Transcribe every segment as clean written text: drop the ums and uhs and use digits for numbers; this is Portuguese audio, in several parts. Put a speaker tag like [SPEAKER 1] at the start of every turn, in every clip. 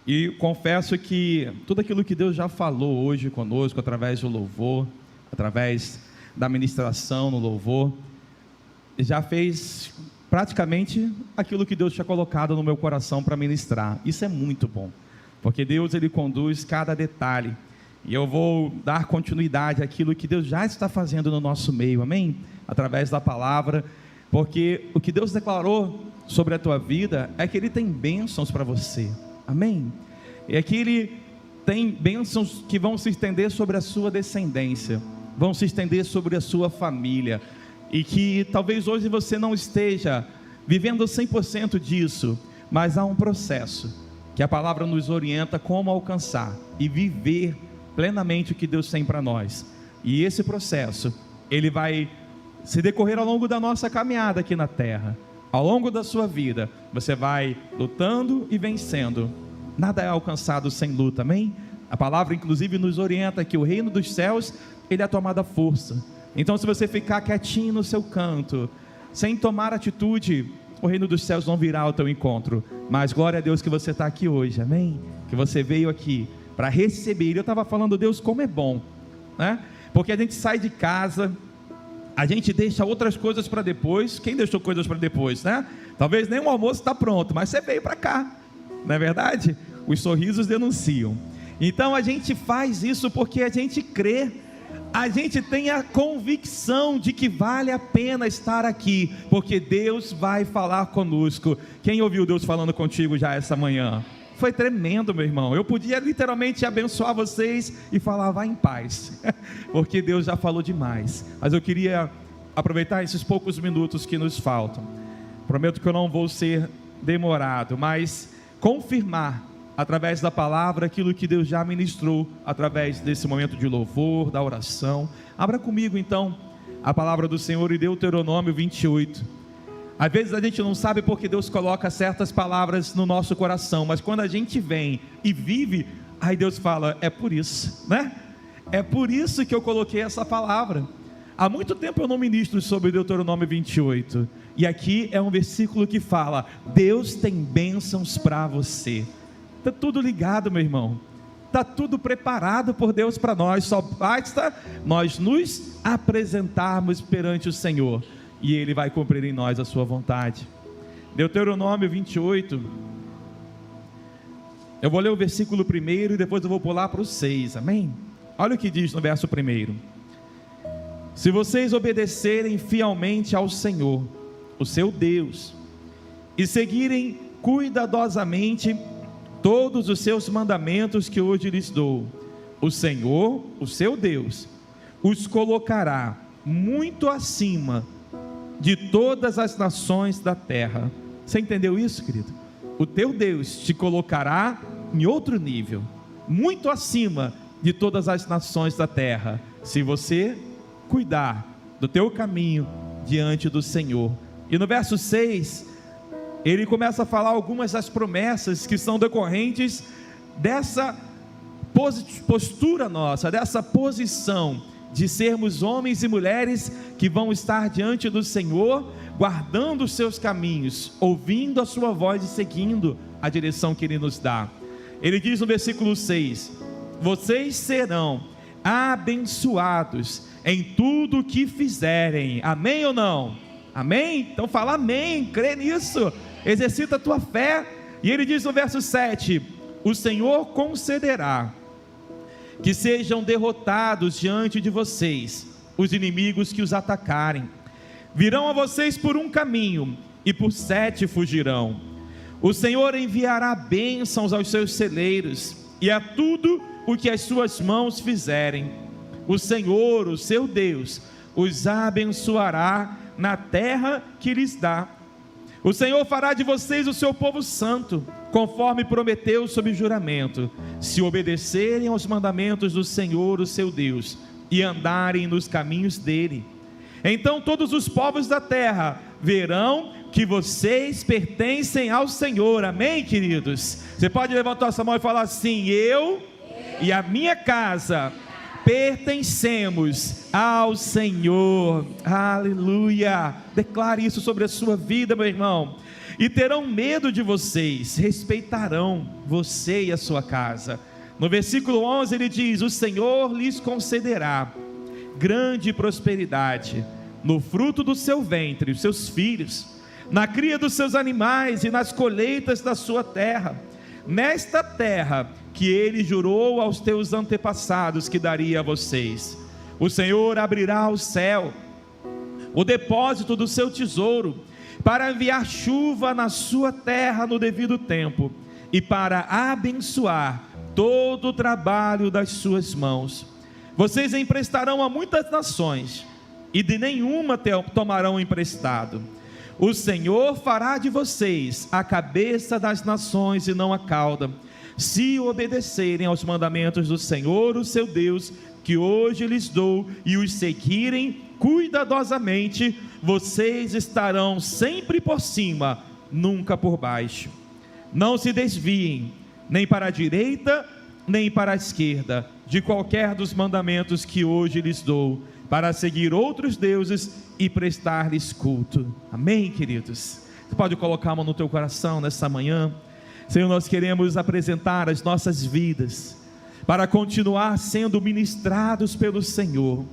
[SPEAKER 1] E confesso que tudo aquilo que Deus já falou hoje conosco, através do louvor, através da ministração no louvor, já fez praticamente aquilo que Deus tinha colocado no meu coração para ministrar. Isso é muito bom, porque Deus, Ele conduz cada detalhe, e eu vou dar continuidade àquilo que Deus já está fazendo no nosso meio, amém? Através da palavra, porque o que Deus declarou sobre a tua vida é que Ele tem bênçãos para você, amém? É que Ele tem bênçãos que vão se estender sobre a sua descendência, vão se estender sobre a sua família, e que talvez hoje você não esteja vivendo 100% disso, mas há um processo que a palavra nos orienta como alcançar e viver plenamente o que Deus tem para nós. E esse processo, ele vai se decorrer ao longo da nossa caminhada aqui na terra. Ao longo da sua vida, você vai lutando e vencendo. Nada é alcançado sem luta, amém? A palavra inclusive nos orienta que o reino dos céus, ele é tomado à força. Então, se você ficar quietinho no seu canto, sem tomar atitude, o reino dos céus não virá ao teu encontro. Mas glória a Deus que você está aqui hoje, amém? Que você veio aqui para receber. Eu estava falando, Deus, como é bom, né? Porque a gente sai de casa, a gente deixa outras coisas para depois. Quem deixou coisas para depois, né? Talvez nem o almoço está pronto, mas você veio para cá, não é verdade? Os sorrisos denunciam. Então a gente faz isso porque a gente crê, a gente tem a convicção de que vale a pena estar aqui, porque Deus vai falar conosco. Quem ouviu Deus falando contigo já essa manhã? Foi tremendo, meu irmão. Eu podia literalmente abençoar vocês e falar, vá em paz, porque Deus já falou demais. Mas eu queria aproveitar esses poucos minutos que nos faltam. Prometo que eu não vou ser demorado, mas confirmar através da palavra aquilo que Deus já ministrou através desse momento de louvor, da oração. Abra comigo então a palavra do Senhor em Deuteronômio 28. Às vezes a gente não sabe porque Deus coloca certas palavras no nosso coração, mas quando a gente vem e vive, aí Deus fala, é por isso, né? É por isso que eu coloquei essa palavra. Há muito tempo eu não ministro sobre Deuteronômio 28, e aqui é um versículo que fala, Deus tem bênçãos para você. Está tudo ligado, meu irmão, está tudo preparado por Deus para nós, só basta nós nos apresentarmos perante o Senhor, e Ele vai cumprir em nós a sua vontade. Deuteronômio 28, eu vou ler o versículo 1 e depois eu vou pular para o 6, amém? Olha o que diz no verso 1: se vocês obedecerem fielmente ao Senhor, o seu Deus, e seguirem cuidadosamente todos os seus mandamentos que hoje lhes dou, o Senhor, o seu Deus, os colocará muito acima de todas as nações da terra. Você entendeu isso, querido? O teu Deus te colocará em outro nível, muito acima de todas as nações da terra, se você cuidar do teu caminho diante do Senhor. E no verso 6, ele começa a falar algumas das promessas que são decorrentes dessa postura nossa, dessa posição de sermos homens e mulheres que vão estar diante do Senhor, guardando os seus caminhos, ouvindo a sua voz e seguindo a direção que Ele nos dá. Ele diz no versículo 6, vocês serão abençoados em tudo o que fizerem, amém ou não? Amém? Então fala amém, crê nisso, exercita a tua fé. E ele diz no verso 7, o Senhor concederá que sejam derrotados diante de vocês os inimigos que os atacarem. Virão a vocês por um caminho e por 7 fugirão. O Senhor enviará bênçãos aos seus celeiros e a tudo o que as suas mãos fizerem. O Senhor, o seu Deus, os abençoará na terra que lhes dá. O Senhor fará de vocês o seu povo santo, conforme prometeu sob juramento, se obedecerem aos mandamentos do Senhor, o seu Deus, e andarem nos caminhos dele. Então todos os povos da terra verão que vocês pertencem ao Senhor, amém, queridos? Você pode levantar sua mão e falar assim, eu e a minha casa pertencemos ao Senhor, aleluia. Declare isso sobre a sua vida, meu irmão. e terão medo de vocês, respeitarão você e a sua casa. No versículo 11 ele diz: o Senhor lhes concederá grande prosperidade no fruto do seu ventre, os seus filhos, na cria dos seus animais e nas colheitas da sua terra, nesta terra que ele jurou aos teus antepassados que daria a vocês. O Senhor abrirá o céu, o depósito do seu tesouro, para enviar chuva na sua terra no devido tempo, e para abençoar todo o trabalho das suas mãos. Vocês emprestarão a muitas nações, e de nenhuma tomarão emprestado. O Senhor fará de vocês a cabeça das nações e não a cauda, se obedecerem aos mandamentos do Senhor, o seu Deus, que hoje lhes dou, e os seguirem cuidadosamente. Vocês estarão sempre por cima, nunca por baixo. Não se desviem, nem para a direita, nem para a esquerda, de qualquer dos mandamentos que hoje lhes dou, para seguir outros deuses e prestar-lhes culto. Amém, queridos? Você pode colocar a mão no teu coração nessa manhã. Senhor, nós queremos apresentar as nossas vidas para continuar sendo ministrados pelo Senhor.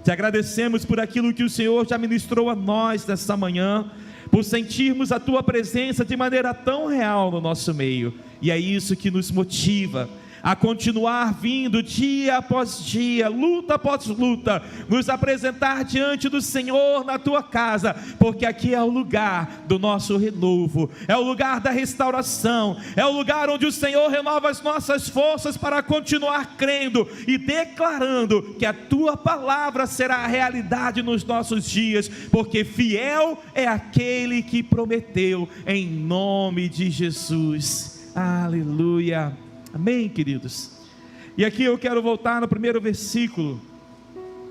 [SPEAKER 1] Te agradecemos por aquilo que o Senhor já ministrou a nós nessa manhã, por sentirmos a Tua presença de maneira tão real no nosso meio, e é isso que nos motiva a continuar vindo dia após dia, luta após luta, nos apresentar diante do Senhor na Tua casa, porque aqui é o lugar do nosso renovo, é o lugar da restauração, é o lugar onde o Senhor renova as nossas forças para continuar crendo e declarando que a Tua palavra será a realidade nos nossos dias, porque fiel é aquele que prometeu, em nome de Jesus. Aleluia. Amém, queridos? E aqui eu quero voltar no primeiro versículo,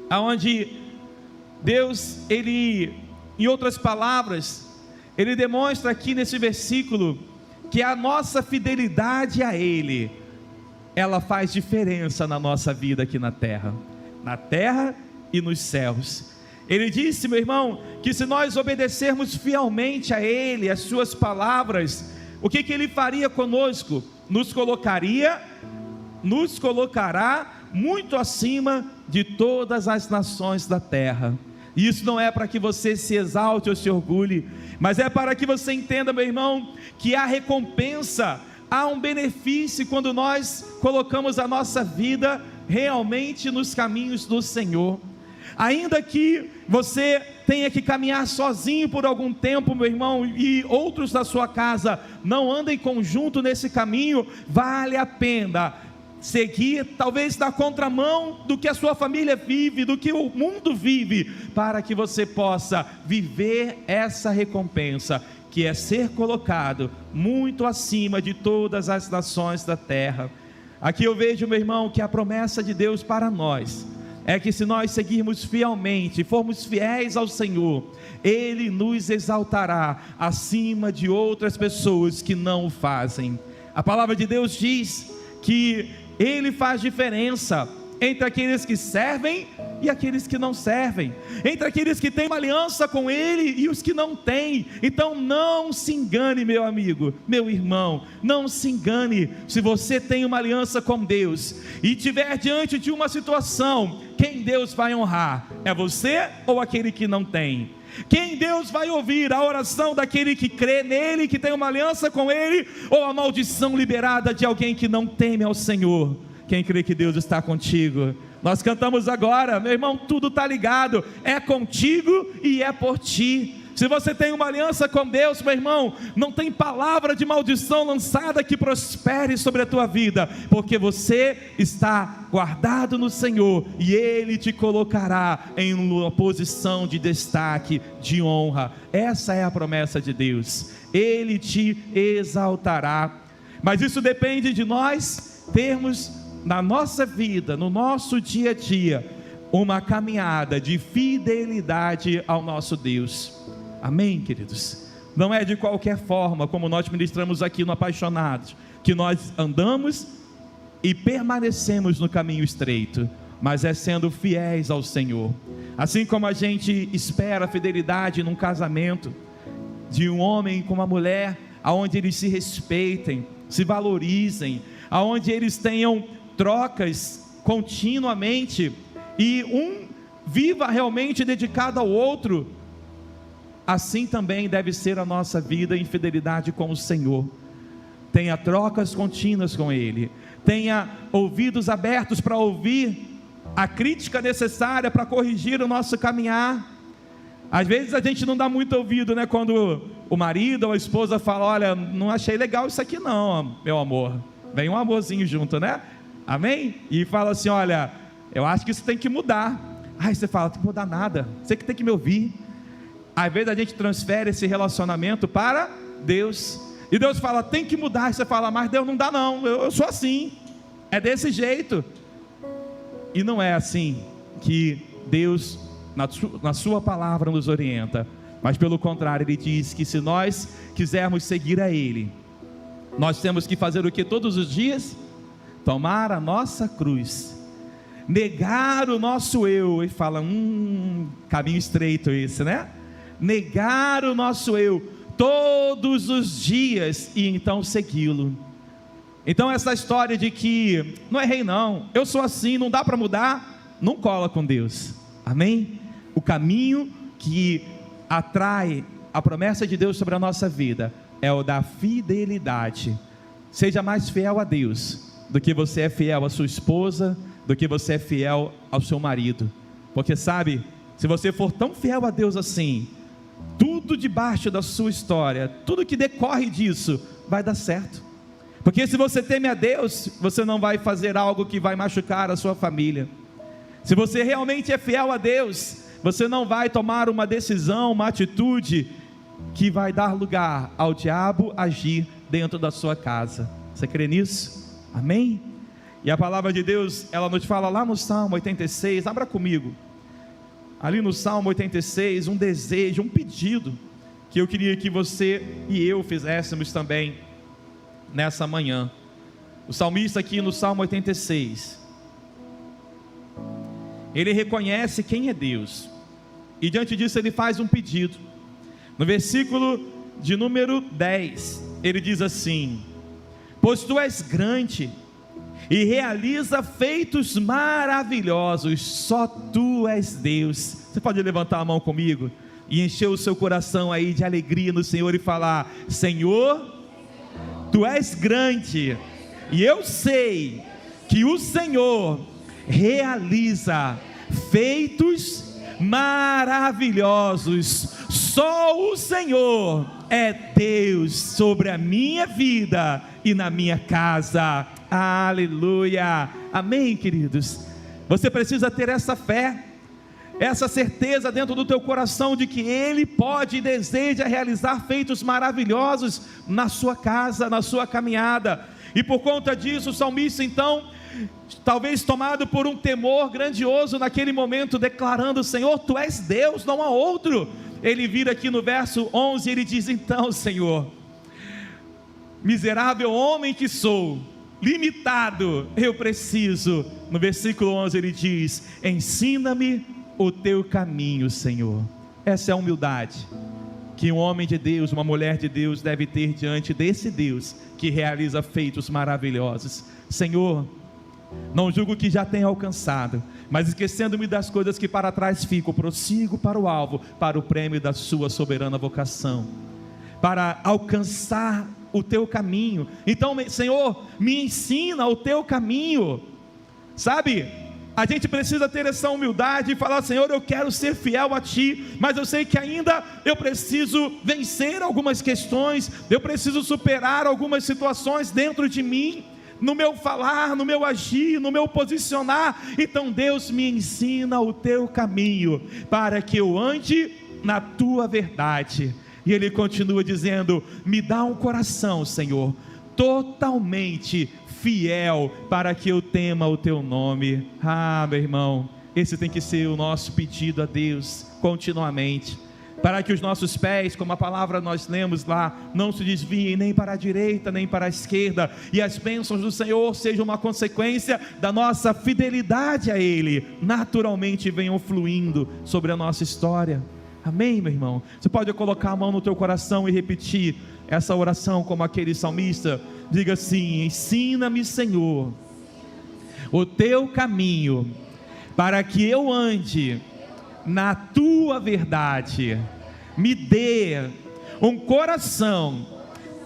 [SPEAKER 1] aonde Deus, Ele, em outras palavras, Ele demonstra aqui nesse versículo, que a nossa fidelidade a Ele, ela faz diferença na nossa vida aqui na terra e nos céus. Ele disse, meu irmão, que se nós obedecermos fielmente a Ele, as suas palavras, o que Ele faria conosco? Nos colocará muito acima de todas as nações da terra. E isso não é para que você se exalte ou se orgulhe, mas é para que você entenda, meu irmão, que há recompensa, há um benefício quando nós colocamos a nossa vida realmente nos caminhos do Senhor. Ainda que você tenha que caminhar sozinho por algum tempo, meu irmão, e outros da sua casa não andem conjunto nesse caminho, vale a pena seguir, talvez na contramão do que a sua família vive, do que o mundo vive, para que você possa viver essa recompensa, que é ser colocado muito acima de todas as nações da terra. Aqui eu vejo, meu irmão, que a promessa de Deus para nós é que se nós seguirmos fielmente, formos fiéis ao Senhor, Ele nos exaltará acima de outras pessoas que não o fazem. A palavra de Deus diz que Ele faz diferença entre aqueles que servem e aqueles que não servem, entre aqueles que têm uma aliança com Ele e os que não têm. Então não se engane, meu amigo, meu irmão, não se engane. Se você tem uma aliança com Deus e estiver diante de uma situação, quem Deus vai honrar? É você ou aquele que não tem? Quem Deus vai ouvir? A oração daquele que crê nele, que tem uma aliança com Ele, ou a maldição liberada de alguém que não teme ao Senhor? Quem crê que Deus está contigo? Nós cantamos agora, meu irmão, tudo está ligado, é contigo e é por ti. Se você tem uma aliança com Deus, meu irmão, não tem palavra de maldição lançada que prospere sobre a tua vida, porque você está guardado no Senhor, e Ele te colocará em uma posição de destaque, de honra. Essa é a promessa de Deus, Ele te exaltará. Mas isso depende de nós termos na nossa vida, no nosso dia a dia, uma caminhada de fidelidade ao nosso Deus. Amém, queridos? Não é de qualquer forma, como nós ministramos aqui no Apaixonados, que nós andamos e permanecemos no caminho estreito, mas é sendo fiéis ao Senhor. Assim como a gente espera a fidelidade num casamento, de um homem com uma mulher, aonde eles se respeitem, se valorizem, aonde eles tenham trocas continuamente, e um viva realmente dedicado ao outro. Assim também deve ser a nossa vida em fidelidade com o Senhor. Tenha trocas contínuas com Ele, tenha ouvidos abertos para ouvir a crítica necessária para corrigir o nosso caminhar. Às vezes a gente não dá muito ouvido, né? Quando o marido ou a esposa fala: olha, não achei legal isso aqui não, meu amor. Vem um amorzinho junto, né? Amém? E fala assim: olha, eu acho que isso tem que mudar. Aí você fala: não tem que mudar nada, você que tem que me ouvir. Às vezes a gente transfere esse relacionamento para Deus, e Deus fala: tem que mudar. E você fala: mas Deus, não dá não, eu sou assim, é desse jeito. E não é assim que Deus, na sua palavra, nos orienta, mas pelo contrário, Ele diz que se nós quisermos seguir a Ele, nós temos que fazer o que todos os dias? Tomar a nossa cruz, negar o nosso eu. E fala: caminho estreito esse, né? Negar o nosso eu todos os dias e então segui-lo. Então essa história de que não errei não, eu sou assim, não dá para mudar, não cola com Deus. Amém? O caminho que atrai a promessa de Deus sobre a nossa vida é o da fidelidade. Seja mais fiel a Deus do que você é fiel à sua esposa, do que você é fiel ao seu marido. Porque sabe, se você for tão fiel a Deus assim, tudo debaixo da sua história, tudo que decorre disso vai dar certo. Porque se você teme a Deus, você não vai fazer algo que vai machucar a sua família. Se você realmente é fiel a Deus, você não vai tomar uma decisão, uma atitude que vai dar lugar ao diabo agir dentro da sua casa. Você crê nisso? Amém? E a palavra de Deus, ela nos fala lá no Salmo 86, abra comigo. Ali no Salmo 86, um desejo, um pedido, que eu queria que você e eu fizéssemos também nessa manhã. O salmista aqui no Salmo 86, ele reconhece quem é Deus, e diante disso ele faz um pedido. No versículo de número 10, ele diz assim: pois tu és grande e realiza feitos maravilhosos, só tu és Deus. Você pode levantar a mão comigo e encher o seu coração aí de alegria no Senhor e falar: Senhor, tu és grande, e eu sei que o Senhor realiza feitos maravilhosos. Só o Senhor é Deus sobre a minha vida e na minha casa. Aleluia, amém, queridos? Você precisa ter essa fé, essa certeza dentro do teu coração de que Ele pode e deseja realizar feitos maravilhosos na sua casa, na sua caminhada. E por conta disso o salmista então, talvez tomado por um temor grandioso naquele momento, declarando: Senhor, tu és Deus, não há outro. Ele vira aqui no verso 11 e ele diz: então, Senhor, miserável homem que sou, limitado, eu preciso. No versículo 11 ele diz: ensina-me o teu caminho, Senhor. Essa é a humildade que um homem de Deus, uma mulher de Deus deve ter diante desse Deus que realiza feitos maravilhosos. Senhor, não julgo que já tenha alcançado, mas esquecendo-me das coisas que para trás ficam, prossigo para o alvo, para o prêmio da sua soberana vocação, para alcançar o teu caminho. Então, Senhor, me ensina o teu caminho. Sabe, a gente precisa ter essa humildade e falar: Senhor, eu quero ser fiel a Ti, mas eu sei que ainda eu preciso vencer algumas questões, eu preciso superar algumas situações dentro de mim, no meu falar, no meu agir, no meu posicionar. Então Deus, me ensina o teu caminho, para que eu ande na tua verdade. E ele continua dizendo: me dá um coração, Senhor, totalmente fiel, para que eu tema o teu nome. Ah, meu irmão, esse tem que ser o nosso pedido a Deus continuamente, para que os nossos pés, como a palavra nós lemos lá, não se desviem nem para a direita nem para a esquerda, e as bênçãos do Senhor sejam uma consequência da nossa fidelidade a Ele, naturalmente venham fluindo sobre a nossa história. Amém, meu irmão? Você pode colocar a mão no teu coração e repetir essa oração como aquele salmista. Diga assim: ensina-me, Senhor, o teu caminho, para que eu ande na tua verdade. Me dê um coração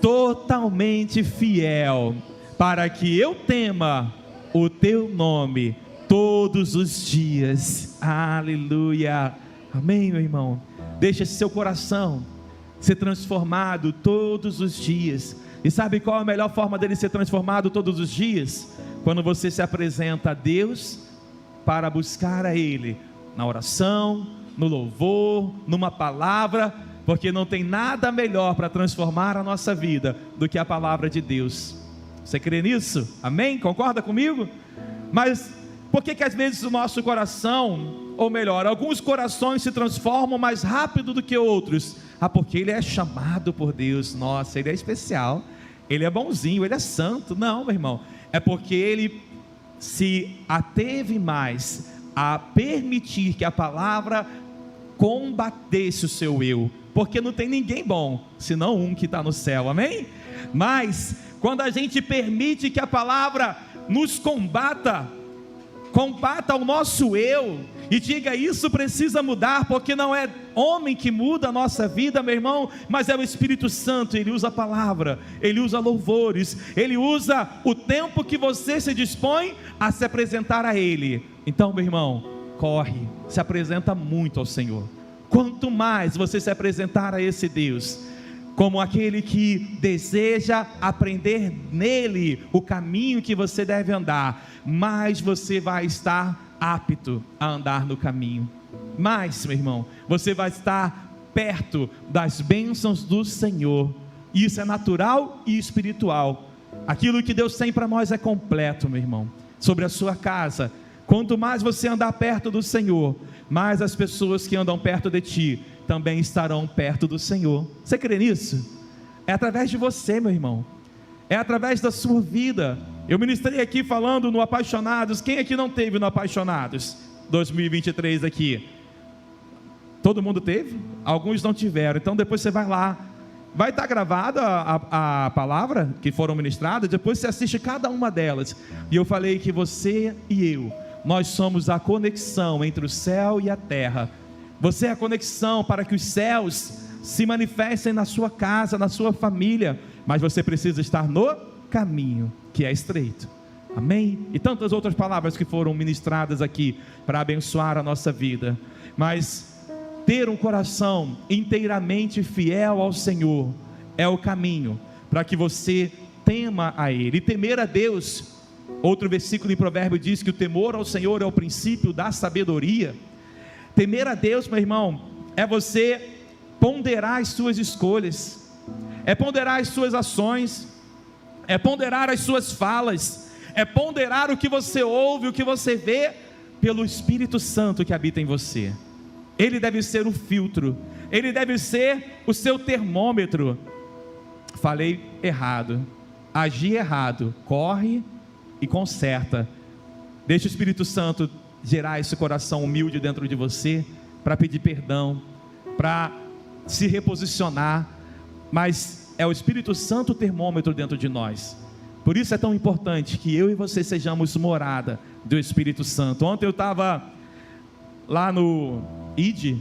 [SPEAKER 1] totalmente fiel, para que eu tema o teu nome todos os dias. Aleluia. Amém, meu irmão? Deixa esse seu coração ser transformado todos os dias. E sabe qual é a melhor forma dele ser transformado todos os dias? Quando você se apresenta a Deus para buscar a Ele na oração, no louvor, numa palavra, porque não tem nada melhor para transformar a nossa vida do que a palavra de Deus. Você crê nisso? Amém? Concorda comigo? Mas por que às vezes o nosso coração, ou melhor, alguns corações se transformam mais rápido do que outros? Porque ele é chamado por Deus. Nossa, ele é especial, ele é bonzinho, ele é santo. Não, meu irmão, é porque ele se ateve mais a permitir que a palavra combatesse o seu eu, porque não tem ninguém bom, senão um que está no céu, amém? Mas, quando a gente permite que a palavra nos combata o nosso eu, e diga: isso precisa mudar, porque não é homem que muda a nossa vida, meu irmão, mas é o Espírito Santo. Ele usa a palavra, ele usa louvores, ele usa o tempo que você se dispõe a se apresentar a Ele. Então, meu irmão, corre, se apresenta muito ao Senhor. Quanto mais você se apresentar a esse Deus, como aquele que deseja aprender nele o caminho que você deve andar, mais você vai estar apto a andar no caminho. Mais, meu irmão, você vai estar perto das bênçãos do Senhor. Isso é natural e espiritual. Aquilo que Deus tem para nós é completo, meu irmão. Sobre a sua casa, quanto mais você andar perto do Senhor, mais as pessoas que andam perto de ti também estarão perto do Senhor. Você crê nisso? É através de você, meu irmão, é através da sua vida. Eu ministrei aqui falando no Apaixonados. Quem aqui não teve no Apaixonados 2023 aqui? Todo mundo teve? Alguns não tiveram. Então depois você vai lá, vai estar gravada a palavra que foram ministradas. Depois você assiste cada uma delas. E eu falei que você e eu, nós somos a conexão entre o céu e a terra. Você é a conexão para que os céus se manifestem na sua casa, na sua família. Mas você precisa estar no caminho que é estreito. Amém? E tantas outras palavras que foram ministradas aqui para abençoar a nossa vida. Mas ter um coração inteiramente fiel ao Senhor é o caminho para que você tema a Ele. E temer a Deus, outro versículo em Provérbio diz que o temor ao Senhor é o princípio da sabedoria. Temer a Deus, meu irmão, é você ponderar as suas escolhas, é ponderar as suas ações, é ponderar as suas falas, é ponderar o que você ouve, o que você vê, pelo Espírito Santo que habita em você. Ele deve ser o filtro, ele deve ser o seu termômetro. Falei errado, agi errado, corre e conserta. Deixa o Espírito Santo gerar esse coração humilde dentro de você, para pedir perdão, para se reposicionar. Mas é o Espírito Santo o termômetro dentro de nós. Por isso é tão importante que eu e você sejamos morada do Espírito Santo. Ontem eu estava lá no ID,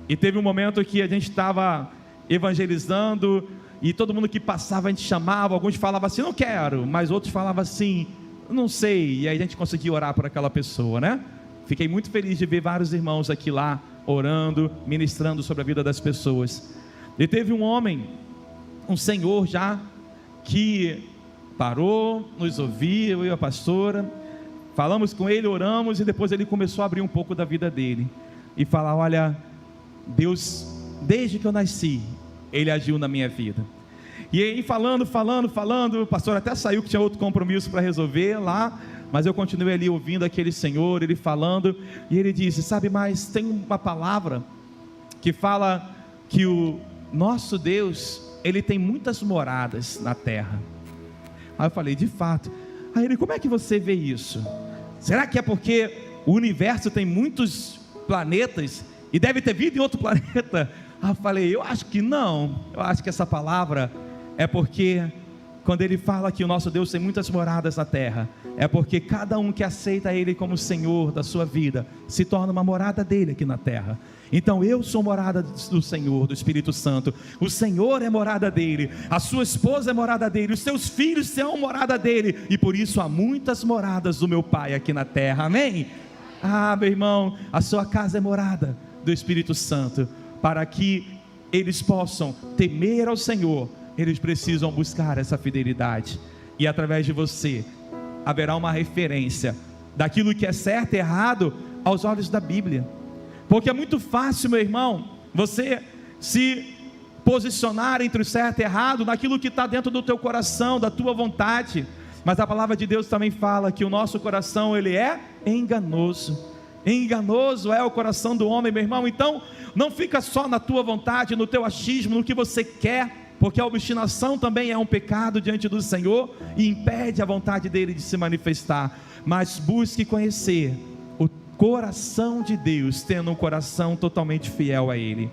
[SPEAKER 1] e teve um momento que a gente estava evangelizando, e todo mundo que passava a gente chamava, alguns falavam assim, não quero, mas outros falavam assim, não sei, e aí a gente conseguia orar por aquela pessoa, né? Fiquei muito feliz de ver vários irmãos aqui lá, orando, ministrando sobre a vida das pessoas. E teve um homem, um senhor já, que parou, nos ouviu, eu e a pastora, falamos com ele, oramos, e depois ele começou a abrir um pouco da vida dele, e falar, olha, Deus, desde que eu nasci, Ele agiu na minha vida. E aí falando, o pastor até saiu que tinha outro compromisso para resolver lá, mas eu continuei ali ouvindo aquele senhor, ele falando, e ele disse, sabe, mas tem uma palavra que fala que o nosso Deus, Ele tem muitas moradas na terra. Aí eu falei, de fato. Aí ele, como é que você vê isso? Será que é porque o universo tem muitos planetas E deve ter vida em outro planeta. Eu falei, eu acho que não. Eu acho que essa palavra é porque quando ele fala que o nosso Deus tem muitas moradas na terra, é porque cada um que aceita Ele como Senhor da sua vida, se torna uma morada dele aqui na terra. Então eu sou morada do Senhor, do Espírito Santo. O Senhor é morada dele, a sua esposa é morada dele, os seus filhos são morada dele, e por isso há muitas moradas do meu Pai aqui na terra, amém? Meu irmão, a sua casa é morada do Espírito Santo. Para que eles possam temer ao Senhor, eles precisam buscar essa fidelidade, e através de você haverá uma referência daquilo que é certo e errado aos olhos da Bíblia. Porque é muito fácil, meu irmão, você se posicionar entre o certo e errado naquilo que está dentro do teu coração, da tua vontade, mas a palavra de Deus também fala que o nosso coração, ele é enganoso. Enganoso é o coração do homem, meu irmão. Então não fica só na tua vontade, no teu achismo, no que você quer, porque a obstinação também é um pecado diante do Senhor e impede a vontade dele de se manifestar. Mas busque conhecer o coração de Deus, tendo um coração totalmente fiel a Ele.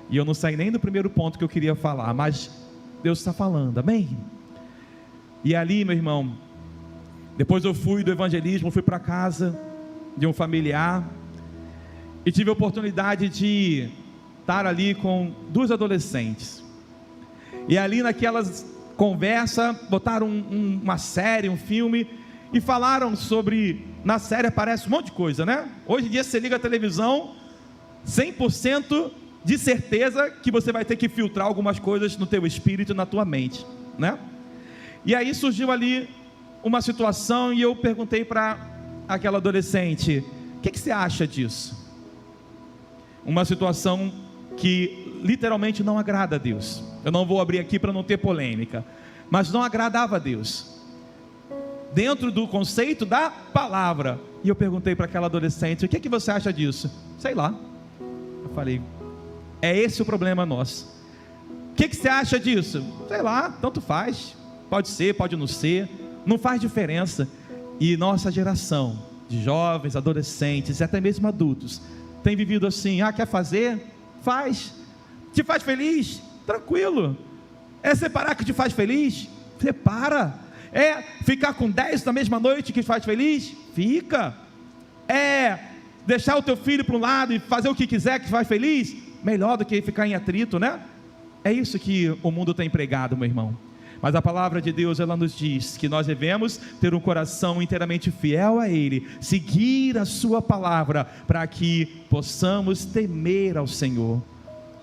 [SPEAKER 1] E eu não saí nem do primeiro ponto que eu queria falar, mas Deus está falando, amém? E ali, meu irmão, depois eu fui do evangelismo, fui para casa de um familiar e tive a oportunidade de estar ali com duas adolescentes. E ali naquelas conversas, botaram uma série, um filme, e falaram sobre, na série aparece um monte de coisa, né? Hoje em dia você liga a televisão, 100% de certeza que você vai ter que filtrar algumas coisas no teu espírito e na tua mente, né? E aí surgiu ali uma situação, e eu perguntei para aquela adolescente, o que você acha disso? Uma situação que literalmente não agrada a Deus. Eu não vou abrir aqui para não ter polêmica, mas não agradava a Deus, dentro do conceito da palavra. E eu perguntei para aquela adolescente, o que você acha disso? Sei lá. Eu falei, é esse o problema nosso. O que você acha disso? Sei lá, tanto faz, pode ser, pode não ser, não faz diferença. E nossa geração de jovens, adolescentes e até mesmo adultos tem vivido assim, quer fazer? Faz. Te faz feliz? Tranquilo. É separar que te faz feliz? Separa. É ficar com 10 na mesma noite que te faz feliz? Fica. É deixar o teu filho para um lado e fazer o que quiser que te faz feliz? Melhor do que ficar em atrito, né? É isso que o mundo tem pregado, meu irmão. Mas a palavra de Deus, ela nos diz que nós devemos ter um coração inteiramente fiel a Ele, seguir a sua palavra, para que possamos temer ao Senhor.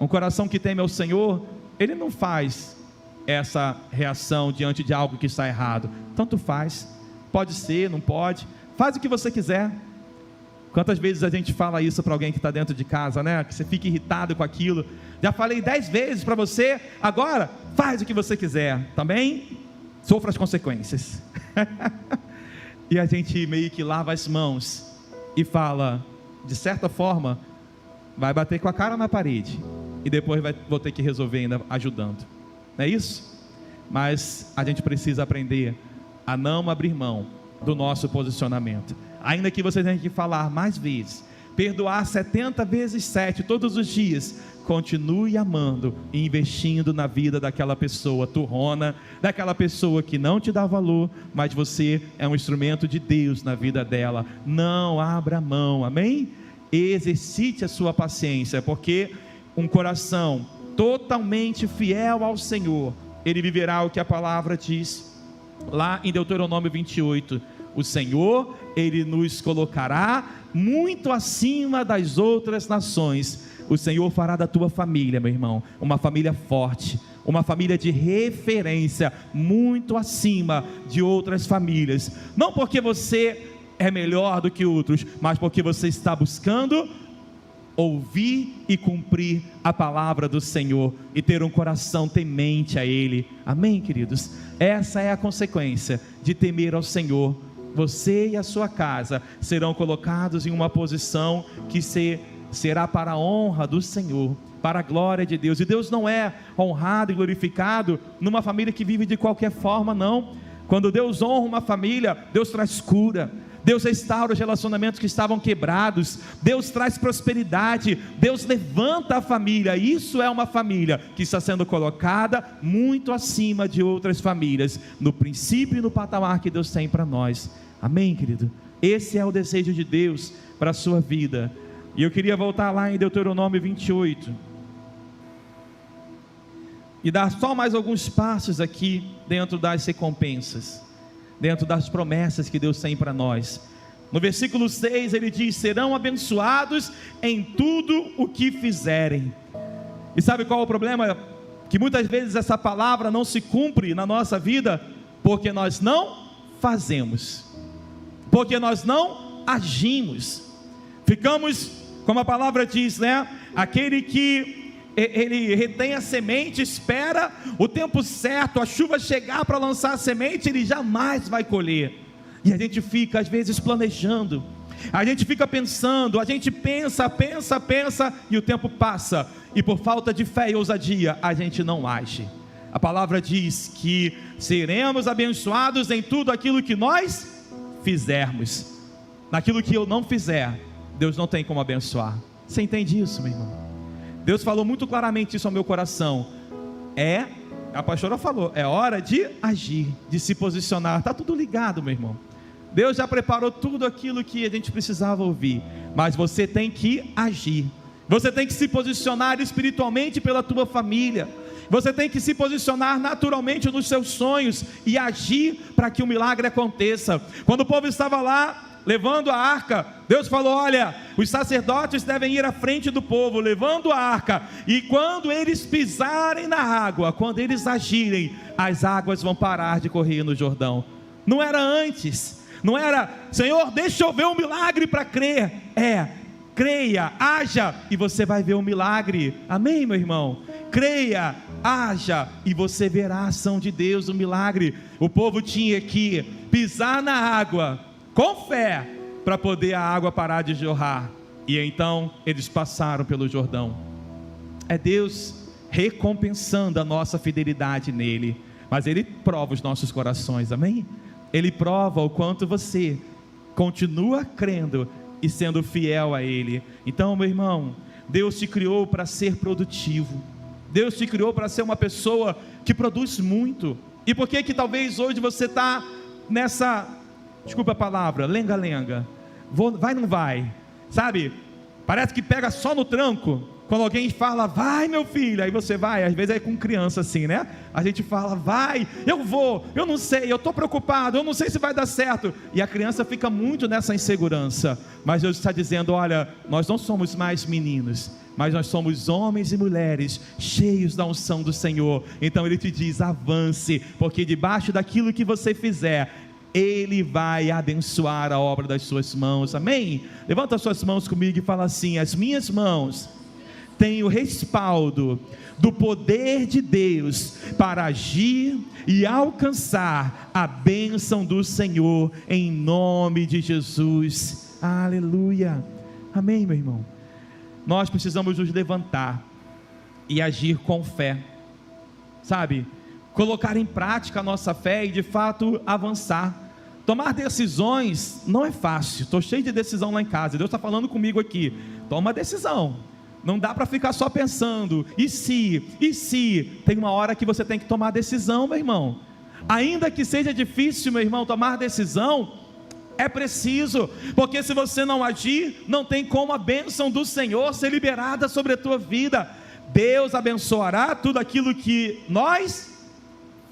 [SPEAKER 1] Um coração que teme ao Senhor, ele não faz essa reação diante de algo que está errado. Tanto faz, pode ser, não pode, faz o que você quiser. Quantas vezes a gente fala isso para alguém que está dentro de casa, né? Que você fica irritado com aquilo. Já falei 10 vezes para você, agora faz o que você quiser, também sofra as consequências. E a gente meio que lava as mãos e fala, de certa forma, vai bater com a cara na parede e depois vou ter que resolver ainda ajudando, não é isso? Mas a gente precisa aprender a não abrir mão do nosso posicionamento, ainda que você tenha que falar mais vezes, perdoar 70 vezes 7 todos os dias, continue amando e investindo na vida daquela pessoa turrona, daquela pessoa que não te dá valor, mas você é um instrumento de Deus na vida dela. Não abra mão, amém? Exercite a sua paciência, porque um coração totalmente fiel ao Senhor, ele viverá o que a palavra diz lá em Deuteronômio 28, o Senhor, ele nos colocará muito acima das outras nações. O Senhor fará da tua família, meu irmão, uma família forte, uma família de referência, muito acima de outras famílias, não porque você é melhor do que outros, mas porque você está buscando ouvir e cumprir a palavra do Senhor, e ter um coração temente a Ele, amém, queridos? Essa é a consequência de temer ao Senhor. Você e a sua casa serão colocados em uma posição que será para a honra do Senhor, para a glória de Deus. E Deus não é honrado e glorificado numa família que vive de qualquer forma, não. Quando Deus honra uma família, Deus traz cura, Deus restaura os relacionamentos que estavam quebrados, Deus traz prosperidade, Deus levanta a família. Isso é uma família que está sendo colocada muito acima de outras famílias, no princípio e no patamar que Deus tem para nós. Amém, querido? Esse é o desejo de Deus para a sua vida. E eu queria voltar lá em Deuteronômio 28 e dar só mais alguns passos aqui dentro das recompensas, dentro das promessas que Deus tem para nós. No versículo 6 ele diz: serão abençoados em tudo o que fizerem. E sabe qual é o problema? Que muitas vezes essa palavra não se cumpre na nossa vida, porque nós não fazemos, porque nós não agimos. Ficamos, como a palavra diz, né? Aquele que ele retém a semente, espera o tempo certo, a chuva chegar para lançar a semente, ele jamais vai colher. E a gente fica às vezes planejando, a gente fica pensando, a gente pensa, e o tempo passa, e por falta de fé e ousadia, a gente não age. A palavra diz que seremos abençoados em tudo aquilo que nós fizermos. Naquilo que eu não fizer, Deus não tem como abençoar. Você entende isso, meu irmão? Deus falou muito claramente isso ao meu coração. A pastora falou, é hora de agir, de se posicionar. Está tudo ligado, meu irmão. Deus já preparou tudo aquilo que a gente precisava ouvir, mas você tem que agir. Você tem que se posicionar espiritualmente pela tua família. Você tem que se posicionar naturalmente nos seus sonhos e agir para que o milagre aconteça. Quando o povo estava lá levando a arca, Deus falou: olha, os sacerdotes devem ir à frente do povo, levando a arca, e quando eles pisarem na água, quando eles agirem, as águas vão parar de correr no Jordão. Não era antes, não era, Senhor, deixa eu ver um milagre para crer. Creia, haja, e você vai ver um milagre. Amém, meu irmão? Creia, haja, e você verá a ação de Deus, um milagre. O povo tinha que pisar na água com fé, para poder a água parar de jorrar, e então eles passaram pelo Jordão. É Deus recompensando a nossa fidelidade nele, mas Ele prova os nossos corações, amém? Ele prova o quanto você continua crendo e sendo fiel a Ele. Então, meu irmão, Deus te criou para ser produtivo, Deus te criou para ser uma pessoa que produz muito. E por que talvez hoje você está nessa, desculpa a palavra, lenga-lenga, vai ou não vai, sabe, parece que pega só no tranco, quando alguém fala, vai meu filho, aí você vai, às vezes é com criança assim, né, a gente fala, vai, eu vou, eu não sei, eu estou preocupado, eu não sei se vai dar certo, e a criança fica muito nessa insegurança, mas Deus está dizendo, olha, nós não somos mais meninos, mas nós somos homens e mulheres, cheios da unção do Senhor. Então Ele te diz, avance, porque debaixo daquilo que você fizer, Ele vai abençoar a obra das suas mãos, amém? Levanta as suas mãos comigo e fala assim, as minhas mãos têm o respaldo do poder de Deus, para agir e alcançar a bênção do Senhor, em nome de Jesus, aleluia, amém, meu irmão? Nós precisamos nos levantar e agir com fé, sabe? Colocar em prática a nossa fé e de fato avançar. Tomar decisões não é fácil. Estou cheio de decisão lá em casa, Deus está falando comigo aqui, toma decisão, não dá para ficar só pensando, e se, tem uma hora que você tem que tomar decisão, meu irmão, ainda que seja difícil, meu irmão, tomar decisão, é preciso, porque se você não agir, não tem como a bênção do Senhor ser liberada sobre a tua vida. Deus abençoará tudo aquilo que nós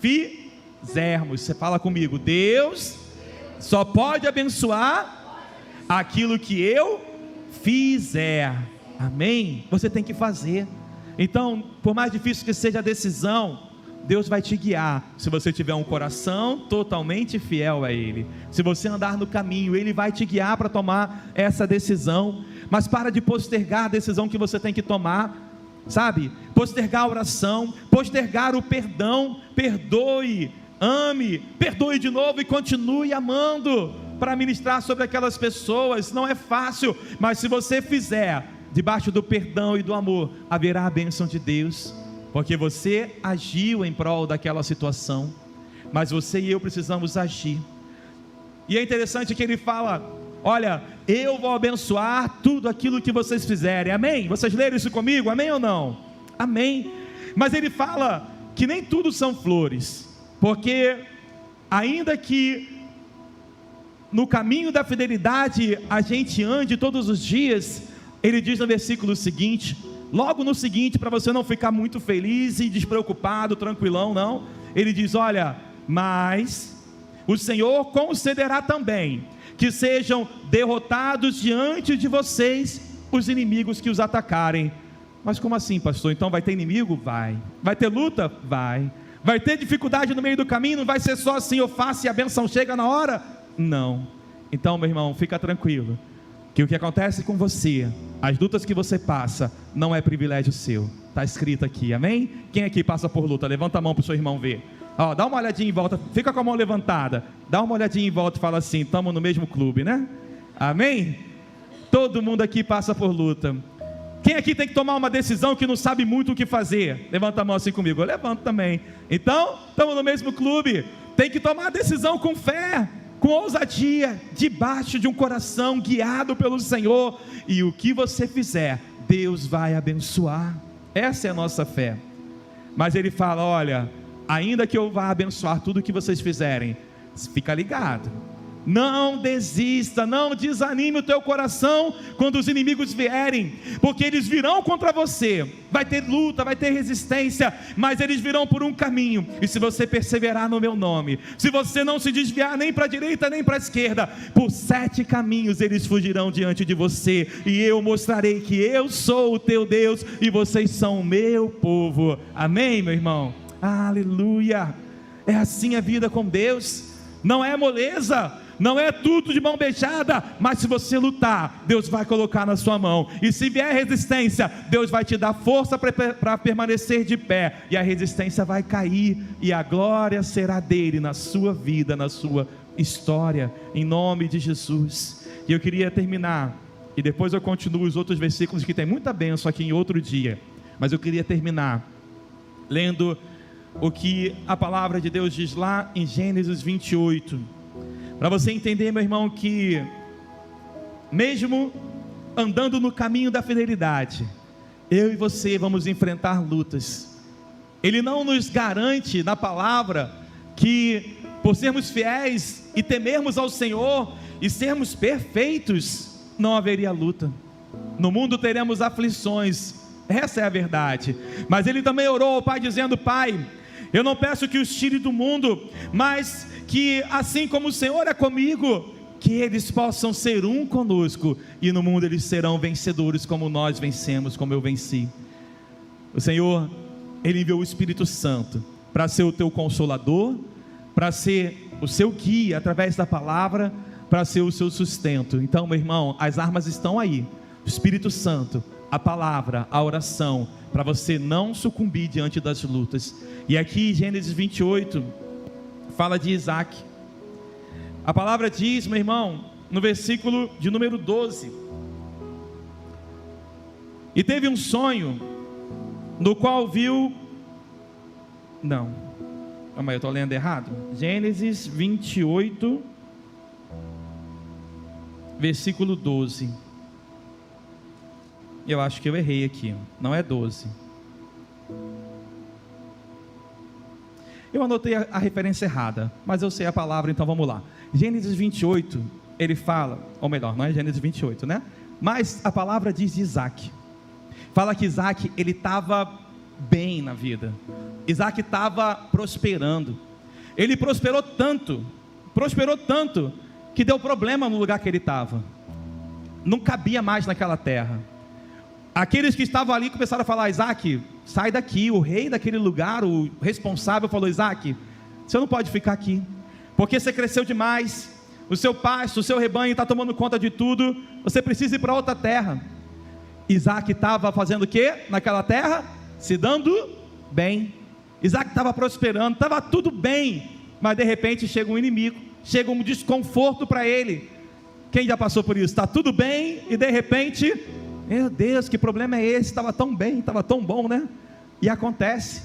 [SPEAKER 1] fizermos. Você fala comigo, Deus só pode abençoar aquilo que eu fizer, amém? Você tem que fazer. Então, por mais difícil que seja a decisão, Deus vai te guiar, se você tiver um coração totalmente fiel a Ele. Se você andar no caminho, Ele vai te guiar para tomar essa decisão. Mas para de postergar a decisão que você tem que tomar, sabe? Postergar a oração, postergar o perdão. Perdoe, ame, perdoe de novo e continue amando, para ministrar sobre aquelas pessoas. Não é fácil, mas se você fizer, debaixo do perdão e do amor, haverá a bênção de Deus, porque você agiu em prol daquela situação. Mas você e eu precisamos agir. E é interessante que ele fala: olha, eu vou abençoar tudo aquilo que vocês fizerem, amém? Vocês leram isso comigo, amém ou não? Amém. Mas ele fala que nem tudo são flores, porque ainda que no caminho da fidelidade a gente ande todos os dias, ele diz no versículo seguinte, logo no seguinte, para você não ficar muito feliz e despreocupado, tranquilão, não, ele diz: olha, mas o Senhor concederá também que sejam derrotados diante de vocês os inimigos que os atacarem. Mas como assim, pastor? Então vai ter inimigo? Vai ter luta? Vai ter dificuldade no meio do caminho? Não vai ser só assim eu faço e a bênção chega na hora? Não. Então, meu irmão, fica tranquilo, que o que acontece com você, as lutas que você passa, não é privilégio seu, está escrito aqui, amém? Quem aqui passa por luta? Levanta a mão para o seu irmão ver. Ó, dá uma olhadinha em volta, fica com a mão levantada, dá uma olhadinha em volta e fala assim: estamos no mesmo clube, né? Amém? Todo mundo aqui passa por luta. Quem aqui tem que tomar uma decisão que não sabe muito o que fazer? Levanta a mão assim comigo. Eu levanto também. Então, estamos no mesmo clube. Tem que tomar a decisão com fé, com ousadia, debaixo de um coração guiado pelo Senhor. E o que você fizer, Deus vai abençoar. Essa é a nossa fé. Mas ele fala: olha, ainda que eu vá abençoar tudo que vocês fizerem, fica ligado, não desista, não desanime o teu coração quando os inimigos vierem, porque eles virão contra você, vai ter luta, vai ter resistência, mas eles virão por um caminho, e se você perseverar no meu nome, se você não se desviar nem para a direita nem para a esquerda, por 7 caminhos eles fugirão diante de você, e eu mostrarei que eu sou o teu Deus, e vocês são o meu povo. Amém, meu irmão? Aleluia. É assim a vida com Deus, não é moleza, não é tudo de mão beijada, mas se você lutar, Deus vai colocar na sua mão, e se vier resistência, Deus vai te dar força para permanecer de pé, e a resistência vai cair, e a glória será dele na sua vida, na sua história, em nome de Jesus. E eu queria terminar, e depois eu continuo os outros versículos que tem muita bênção aqui em outro dia, mas eu queria terminar lendo o que a palavra de Deus diz lá em Gênesis 28, para você entender, meu irmão, que mesmo andando no caminho da fidelidade, eu e você vamos enfrentar lutas. Ele não nos garante na palavra que por sermos fiéis e temermos ao Senhor e sermos perfeitos, não haveria luta. No mundo teremos aflições, essa é a verdade, mas ele também orou ao Pai dizendo: Pai, eu não peço que os tire do mundo, mas que assim como o Senhor é comigo, que eles possam ser um conosco, e no mundo eles serão vencedores como nós vencemos, como eu venci. O Senhor, Ele enviou o Espírito Santo para ser o teu consolador, para ser o seu guia através da palavra, para ser o seu sustento. Então, meu irmão, as armas estão aí, o Espírito Santo, a palavra, a oração, para você não sucumbir diante das lutas. E aqui Gênesis 28 fala de Isaac. A palavra diz, meu irmão, no versículo de número 12: e teve um sonho, no qual viu... Não, calma aí, eu estou lendo errado. Gênesis 28, versículo 12. Eu acho que eu errei aqui, não é 12. Eu anotei a referência errada, mas eu sei a palavra, então vamos lá. Gênesis 28, ele fala, ou melhor, não é Gênesis 28, né? Mas a palavra diz de Isaac. Fala que Isaac, ele estava bem na vida. Isaac estava prosperando. Ele prosperou tanto, que deu problema no lugar que ele estava. Não cabia mais naquela terra. Aqueles que estavam ali começaram a falar: Isaac, sai daqui. O rei daquele lugar, o responsável, falou: Isaac, você não pode ficar aqui, porque você cresceu demais, o seu pasto, o seu rebanho está tomando conta de tudo, você precisa ir para outra terra. Isaac estava fazendo o que naquela terra? Se dando bem. Isaac estava prosperando, estava tudo bem, mas de repente chega um inimigo, chega um desconforto para ele. Quem já passou por isso? Está tudo bem e de repente... Meu Deus, que problema é esse? Estava tão bem, estava tão bom, né? E acontece.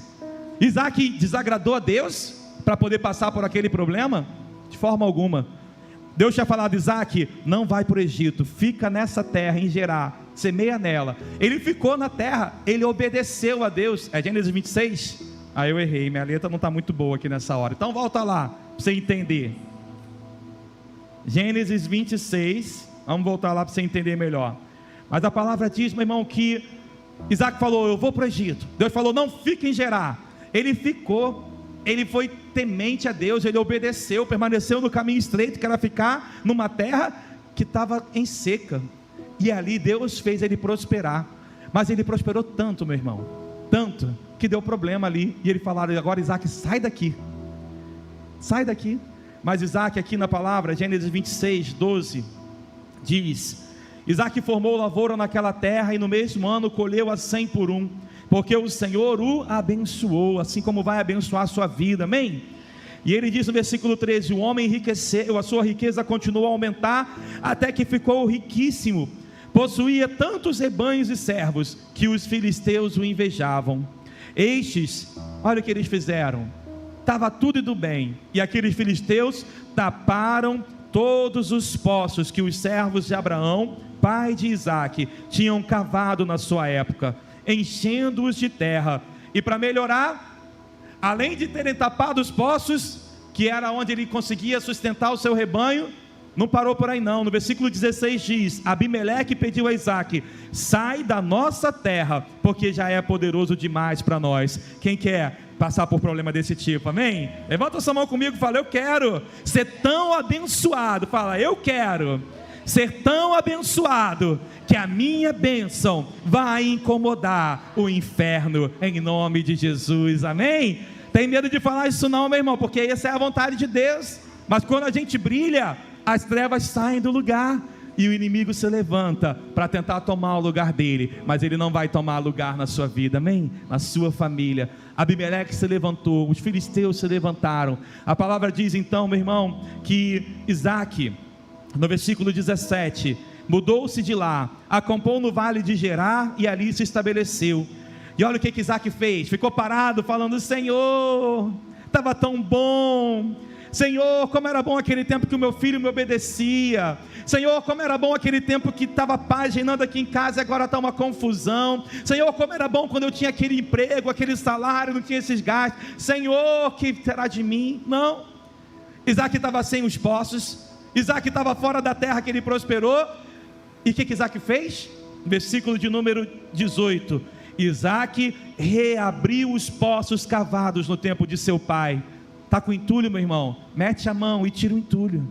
[SPEAKER 1] Isaac desagradou a Deus para poder passar por aquele problema? De forma alguma. Deus tinha falado: Isaac, não vai para o Egito, fica nessa terra em Gerar, semeia nela. Ele ficou na terra, ele obedeceu a Deus. É Gênesis 26? Eu errei, minha letra não está muito boa aqui nessa hora, então volta lá, para você entender. Gênesis 26, vamos voltar lá para você entender melhor. Mas a palavra diz, meu irmão, que Isaac falou: eu vou para o Egito. Deus falou: não, fica em Gerar. Ele ficou, ele foi temente a Deus, ele obedeceu, permaneceu no caminho estreito, que era ficar numa terra que estava em seca, e ali Deus fez ele prosperar. Mas ele prosperou tanto, meu irmão, tanto, que deu problema ali, e ele falaram: agora Isaac, sai daqui, sai daqui. Mas Isaac, aqui na palavra, Gênesis 26, 12, diz: Isaac formou lavoura naquela terra, e no mesmo ano colheu a 100 por 1, porque o Senhor o abençoou, assim como vai abençoar a sua vida, amém? E ele diz no versículo 13: o homem enriqueceu, a sua riqueza continuou a aumentar, até que ficou riquíssimo, possuía tantos rebanhos e servos, que os filisteus o invejavam. Estes, olha o que eles fizeram, estava tudo indo bem, e aqueles filisteus taparam todos os poços que os servos de Abraão, pai de Isaac, tinham cavado na sua época, enchendo-os de terra. E para melhorar, além de terem tapado os poços, que era onde ele conseguia sustentar o seu rebanho, não parou por aí não. No versículo 16 diz: Abimeleque pediu a Isaac: sai da nossa terra, porque já é poderoso demais para nós. Quem quer passar por problema desse tipo, amém? Levanta sua mão comigo e fala: eu quero ser tão abençoado. Fala: eu quero ser tão abençoado, que a minha bênção vai incomodar o inferno, em nome de Jesus, amém? Tem medo de falar isso não, meu irmão, porque essa é a vontade de Deus. Mas quando a gente brilha, as trevas saem do lugar, e o inimigo se levanta para tentar tomar o lugar dele, mas ele não vai tomar lugar na sua vida, amém? Na sua família. Abimeleque se levantou, os filisteus se levantaram. A palavra diz então, meu irmão, que Isaac, no versículo 17, mudou-se de lá, acampou no vale de Gerar, e ali se estabeleceu. E olha o que Isaac fez, ficou parado falando: Senhor, estava tão bom, Senhor, como era bom aquele tempo que o meu filho me obedecia, Senhor, como era bom aquele tempo que estava paz reinando aqui em casa, e agora está uma confusão. Senhor, como era bom quando eu tinha aquele emprego, aquele salário, não tinha esses gastos. Senhor, que será de mim? Não. Isaac estava sem os poços, Isaac estava fora da terra que ele prosperou. E o que Isaac fez? Versículo de número 18: Isaac reabriu os poços cavados no tempo de seu pai. Está com entulho, meu irmão? Mete a mão e tira o entulho.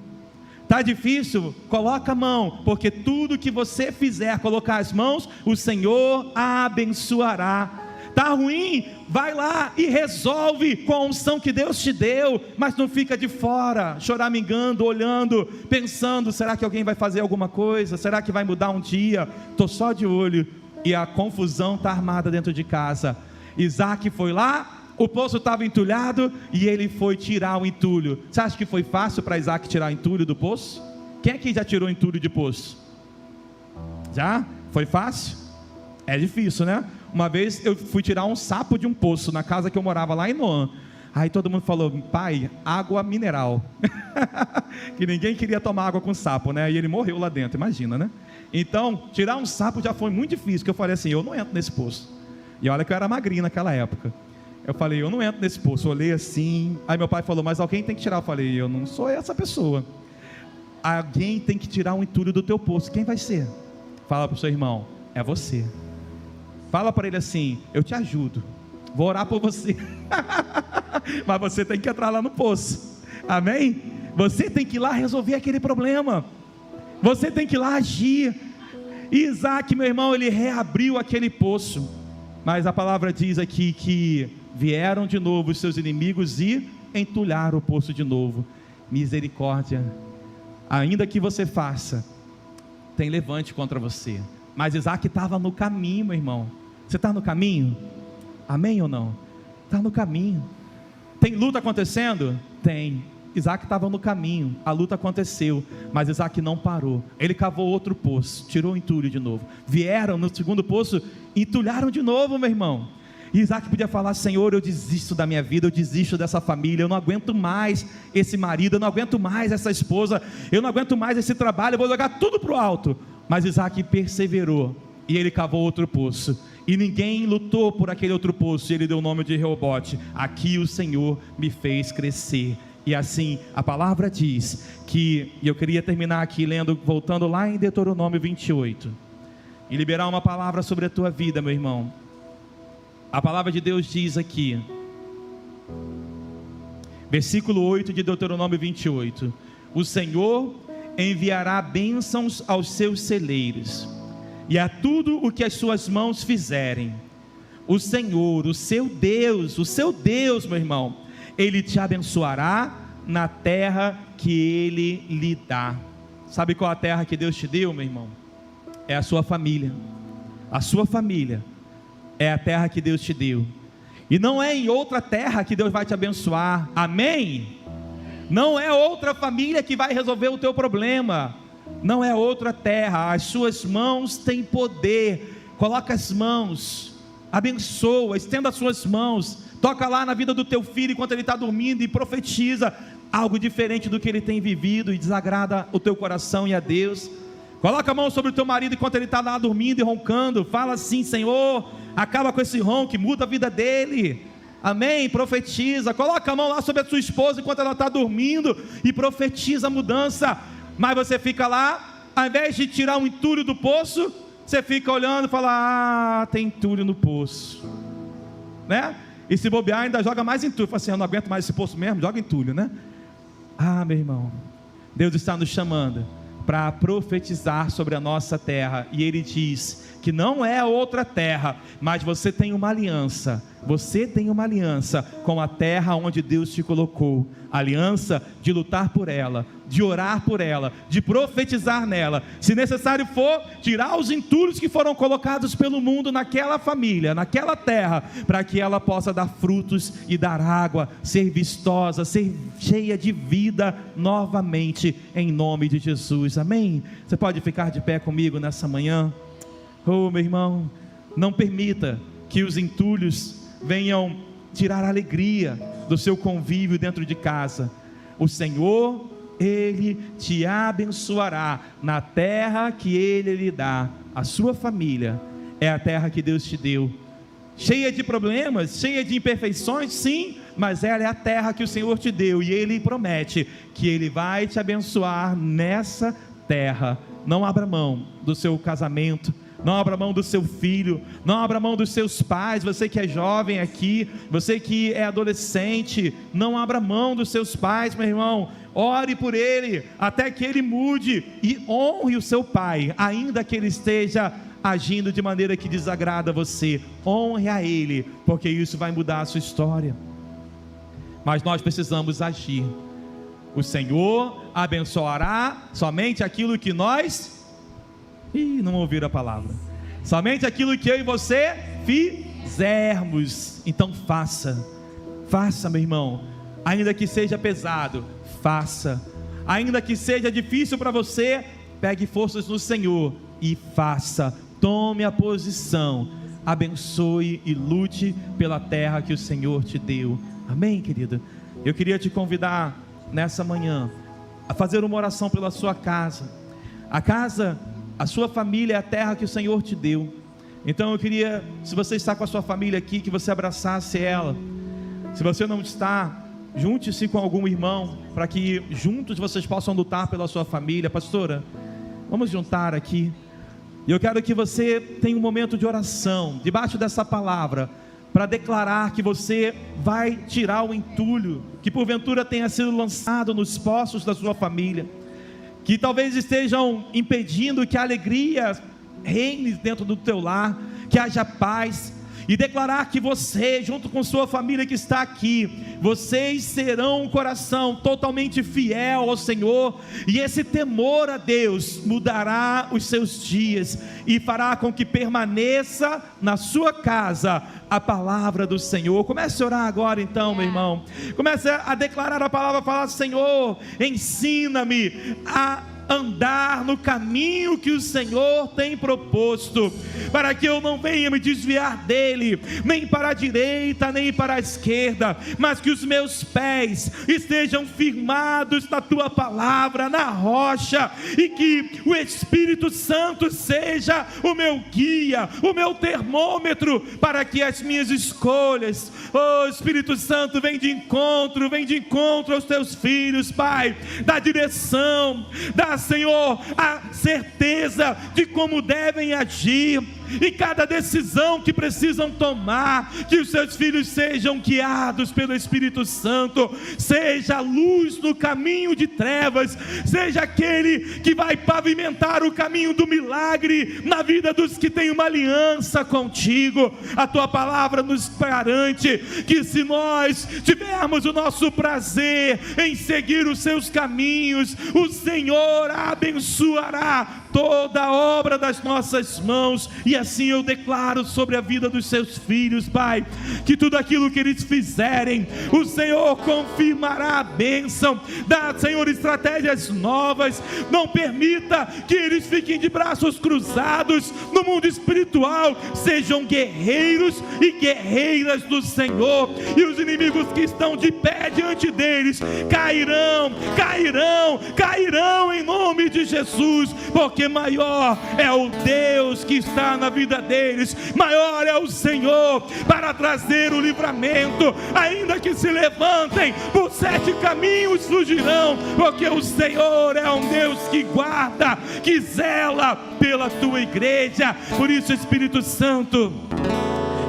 [SPEAKER 1] Está difícil? Coloca a mão, porque tudo que você fizer, colocar as mãos, o Senhor abençoará. Está ruim? Vai lá e resolve com a unção que Deus te deu, mas não fica de fora, choramingando, olhando, pensando: será que alguém vai fazer alguma coisa? Será que vai mudar um dia? Estou só de olho. E a confusão está armada dentro de casa. Isaac foi lá, o poço estava entulhado, e ele foi tirar o entulho. Você acha que foi fácil para Isaac tirar o entulho do poço? Quem aqui já tirou entulho de poço? Já? Foi fácil? É difícil, né? Uma vez eu fui tirar um sapo de um poço, na casa que eu morava lá em Noã. Aí todo mundo falou: pai, água mineral. Que ninguém queria tomar água com sapo, né? E ele morreu lá dentro, imagina, né? Então, tirar um sapo já foi muito difícil, porque eu falei assim: eu não entro nesse poço. E olha que eu era magrinho naquela época. Eu falei: eu não entro nesse poço. Eu olhei assim. Aí meu pai falou: mas alguém tem que tirar. Eu falei: eu não sou essa pessoa. Alguém tem que tirar o entulho do teu poço. Quem vai ser? Fala para o seu irmão: é você. Fala para ele assim: eu te ajudo, vou orar por você. Mas você tem que entrar lá no poço, amém? Você tem que ir lá resolver aquele problema, você tem que ir lá agir. E Isaac, meu irmão, ele reabriu aquele poço. Mas a palavra diz aqui que vieram de novo os seus inimigos e entulharam o poço de novo. Misericórdia. Ainda que você faça, tem levante contra você. Mas Isaac estava no caminho, meu irmão. Você está no caminho? Amém ou não? Está no caminho. Tem luta acontecendo? Tem. Isaac estava no caminho, a luta aconteceu, mas Isaac não parou. Ele cavou outro poço, tirou o entulho de novo. Vieram no segundo poço, entulharam de novo, meu irmão. E Isaac podia falar: Senhor, eu desisto da minha vida, eu desisto dessa família, eu não aguento mais esse marido, eu não aguento mais essa esposa, eu não aguento mais esse trabalho, eu vou jogar tudo para o alto. Mas Isaac perseverou, e ele cavou outro poço, e ninguém lutou por aquele outro poço, e ele deu o nome de Reobote. Aqui o Senhor me fez crescer. E assim a palavra diz que, e eu queria terminar aqui lendo, voltando lá em Deuteronômio 28, e liberar uma palavra sobre a tua vida, meu irmão. A palavra de Deus diz aqui, versículo 8 de Deuteronômio 28, o Senhor enviará bênçãos aos seus celeiros, e a tudo o que as suas mãos fizerem. O Senhor, o seu Deus, meu irmão, Ele te abençoará na terra que Ele lhe dá. Sabe qual a terra que Deus te deu, meu irmão? É a sua família. A sua família é a terra que Deus te deu, e não é em outra terra que Deus vai te abençoar, amém? Não é outra família que vai resolver o teu problema, não é outra terra. As suas mãos têm poder. Coloca as mãos, abençoa, estenda as suas mãos, toca lá na vida do teu filho enquanto ele está dormindo e profetiza algo diferente do que ele tem vivido e desagrada o teu coração e a Deus. Coloca a mão sobre o teu marido enquanto ele está lá dormindo e roncando, fala assim: Senhor, acaba com esse ronco, muda a vida dele, amém? Profetiza. Coloca a mão lá sobre a sua esposa enquanto ela está dormindo e profetiza a mudança. Mas você fica lá, ao invés de tirar um entulho do poço, você fica olhando e fala: tem entulho no poço, né? E se bobear ainda joga mais entulho, fala assim: eu não aguento mais esse poço mesmo, joga entulho, né? Meu irmão, Deus está nos chamando para profetizar sobre a nossa terra, e Ele diz que não é outra terra, mas você tem uma aliança com a terra onde Deus te colocou, aliança de lutar por ela, de orar por ela, de profetizar nela, se necessário for, tirar os entulhos que foram colocados pelo mundo naquela família, naquela terra, para que ela possa dar frutos e dar água, ser vistosa, ser cheia de vida novamente, em nome de Jesus, amém? Você pode ficar de pé comigo nessa manhã? Oh, meu irmão, não permita que os entulhos venham tirar a alegria do seu convívio dentro de casa. O Senhor, Ele te abençoará na terra que Ele lhe dá. A sua família é a terra que Deus te deu, cheia de problemas, cheia de imperfeições, sim, mas ela é a terra que o Senhor te deu, e Ele promete que Ele vai te abençoar nessa terra. Não abra mão do seu casamento, não abra mão do seu filho, não abra mão dos seus pais. Você que é jovem aqui, você que é adolescente, não abra mão dos seus pais, meu irmão. Ore por ele, até que ele mude, e honre o seu pai, ainda que ele esteja agindo de maneira que desagrada a você. Honre a ele, porque isso vai mudar a sua história. Mas nós precisamos agir. O Senhor abençoará somente aquilo que nós... não ouviram a palavra. Somente aquilo que eu e você fizermos. Então faça, meu irmão. Ainda que seja pesado, faça. Ainda que seja difícil para você, pegue forças no Senhor e faça. Tome a posição, abençoe e lute pela terra que o Senhor te deu. Amém, querido? Eu queria te convidar nessa manhã a fazer uma oração pela sua casa. A sua família é a terra que o Senhor te deu. Então eu queria, se você está com a sua família aqui, que você abraçasse ela. Se você não está, junte-se com algum irmão, para que juntos vocês possam lutar pela sua família. Pastora, vamos juntar aqui. E eu quero que você tenha um momento de oração, debaixo dessa palavra, para declarar que você vai tirar o entulho que porventura tenha sido lançado nos poços da sua família, que talvez estejam impedindo que a alegria reine dentro do teu lar, que haja paz, e declarar que você, junto com sua família que está aqui, vocês serão um coração totalmente fiel ao Senhor, e esse temor a Deus mudará os seus dias, e fará com que permaneça na sua casa a palavra do Senhor. Comece a orar agora então, meu irmão. Comece a declarar a palavra, falar: Senhor, ensina-me a andar no caminho que o Senhor tem proposto, para que eu não venha me desviar dele, nem para a direita, nem para a esquerda, mas que os meus pés estejam firmados na tua palavra, na rocha, e que o Espírito Santo seja o meu guia, o meu termômetro, para que as minhas escolhas, Espírito Santo, vem de encontro aos teus filhos, Pai, dá direção, dá, Senhor, a certeza de como devem agir, e cada decisão que precisam tomar, que os seus filhos sejam guiados pelo Espírito Santo, seja a luz no caminho de trevas, seja aquele que vai pavimentar o caminho do milagre na vida dos que têm uma aliança contigo. A tua palavra nos garante que se nós tivermos o nosso prazer em seguir os seus caminhos, o Senhor abençoará toda a obra das nossas mãos. E assim eu declaro sobre a vida dos seus filhos, Pai, que tudo aquilo que eles fizerem, o Senhor confirmará a bênção. Dá, Senhor, estratégias novas. Não permita que eles fiquem de braços cruzados no mundo espiritual. Sejam guerreiros e guerreiras do Senhor, e os inimigos que estão de pé diante deles cairão em nome de Jesus, porque maior é o Deus que está na vida deles, maior é o Senhor para trazer o livramento. Ainda que se levantem por 7 caminhos, fugirão, porque o Senhor é um Deus que guarda, que zela pela tua igreja. Por isso, Espírito Santo,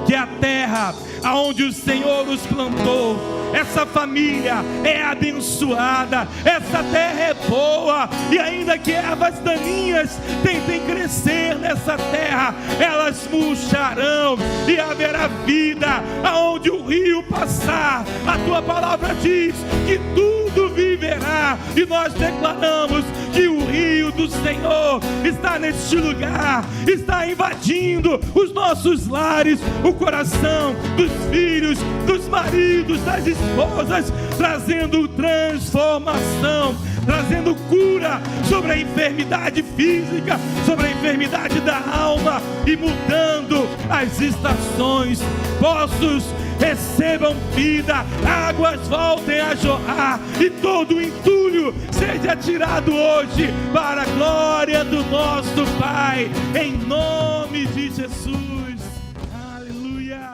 [SPEAKER 1] que a terra aonde o Senhor os plantou, essa família é abençoada, essa terra é boa, e ainda que ervas daninhas tentem crescer nessa terra, elas murcharão e haverá vida aonde o rio passar. A tua palavra diz que tudo viverá, e nós declaramos que o rio do Senhor está neste lugar, está invadindo os nossos lares, o coração dos filhos, dos maridos, das esposas, trazendo transformação, trazendo cura sobre a enfermidade física, sobre a enfermidade da alma, e mudando as estações. Poços recebam vida, águas voltem a jorrar, e todo o entulho seja tirado hoje para a glória do nosso Pai, em nome de Jesus. Aleluia.